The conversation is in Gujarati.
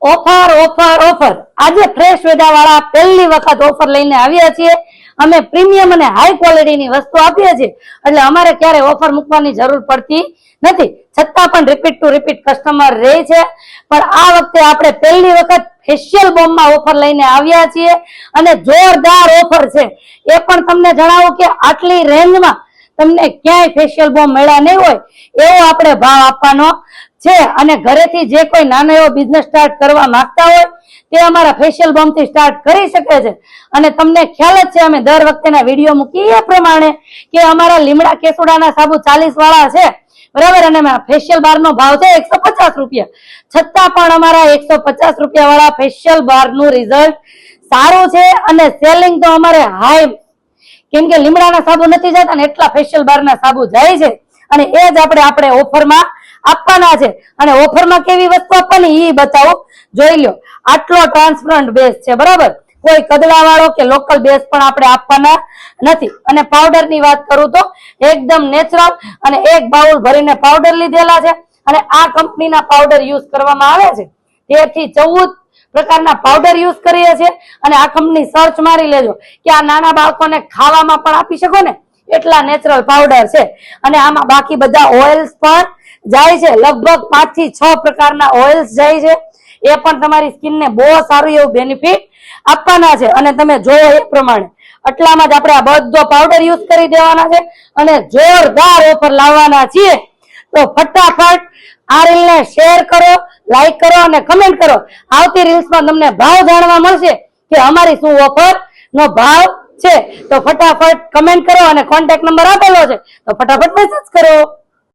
ઓફર ઓફર ઓફર આજે ફ્રેશ વેદા વાળા પહેલી વખત ઓફર લઈને આવ્યા છીએ। અમે પ્રીમિયમ અને હાઈ ક્વોલિટીની વસ્તુ આપીએ છીએ, એટલે અમારે ક્યારે ઓફર મૂકવાની જરૂર પડતી નથી, છતાં પણ રિપીટ ટુ રિપીટ કસ્ટમર રહે છે। પણ આ વખતે આપણે પહેલી વખત ફેશિયલ બોમ્બમાં ઓફર લઈને આવ્યા છીએ અને જોરદાર ઓફર છે। એ પણ તમને જણાવું કે આટલી રેન્જમાં તમને ક્યાંય ફેશિયલ બોમ્બ મળ્યા નહીં હોય એવો આપણે ભાવ આપવાનો છે। અને ઘરેથી જે કોઈ નાનો એવો બિઝનેસ સ્ટાર્ટ કરવા માંગતા હોય તે અમારા ફેશિયલ બોમ્બ થી સ્ટાર્ટ કરી શકે છે। અને તમને ખ્યાલ જ છે અમે દર વખતેના વિડીયો મૂકીએ એ પ્રમાણે કે અમારા લીમડા કેસુડાના સાબુ 40 વાળા છે, બરાબર, અને ફેશિયલ બાર નો ભાવ છે 150 રૂપિયા, છતાં પણ અમારા 150 રૂપિયા વાળા ફેશિયલ બાર નું રિઝલ્ટ સારું છે અને સેલિંગ તો અમારે હાઈ, કેમ કે લીમડાના સાબુ નથી જતા ને એટલા ફેશિયલ બાર ના સાબુ જાય છે અને એ જ આપણે ઓફરમાં આપવાના છે। અને ઓફરમાં કેવી વસ્તુ આપવાની એ બતાવો, જોઈ લો, આટલો ટ્રાન્સપરન્ટ બેઝ છે, બરાબર, કોઈ કદડા વાળો કે લોકલ બેઝ પણ આપણે આપવાના નથી। અને પાવડર ની વાત કરું તો એકદમ નેચરલ અને એક બાઉલ ભરીને પાવડર લીધેલા છે અને આ કંપનીના પાવડર યુઝ કરવામાં આવે છે। 13 થી 14 પ્રકારના પાવડર યુઝ કરીએ છીએ અને આ કંપની સર્ચ મારી લેજો કે આ નાના બાળકોને ખાવામાં પણ આપી શકો ને એટલા નેચરલ પાવડર છે। અને આમાં બાકી બધા ઓઇલ્સ પણ જાય છે, લગભગ 5 થી 6 પ્રકારના ઓઇલ્સ જાય છે, એ પણ તમારી સ્કિનને બહુ સારું એવું બેનિફિટ આપવાના છે। અને તમે જોયો એ પ્રમાણે આટલામાં જ આપણે આ બધો પાવડર યુઝ કરી દેવાના છે અને જોરદાર ઓફર લાવવાના છીએ। તો ફટાફટ આ રીલને શેર કરો, લાઈક કરો અને કમેન્ટ કરો। આવતી રીલ્સમાં તમને ભાવ જાણવા મળશે કે અમારી શું ઓફર નો ભાવ છે। તો ફટાફટ કમેન્ટ કરો અને કોન્ટેક્ટ નંબર આપેલો છે તો ફટાફટ મેસેજ કરો।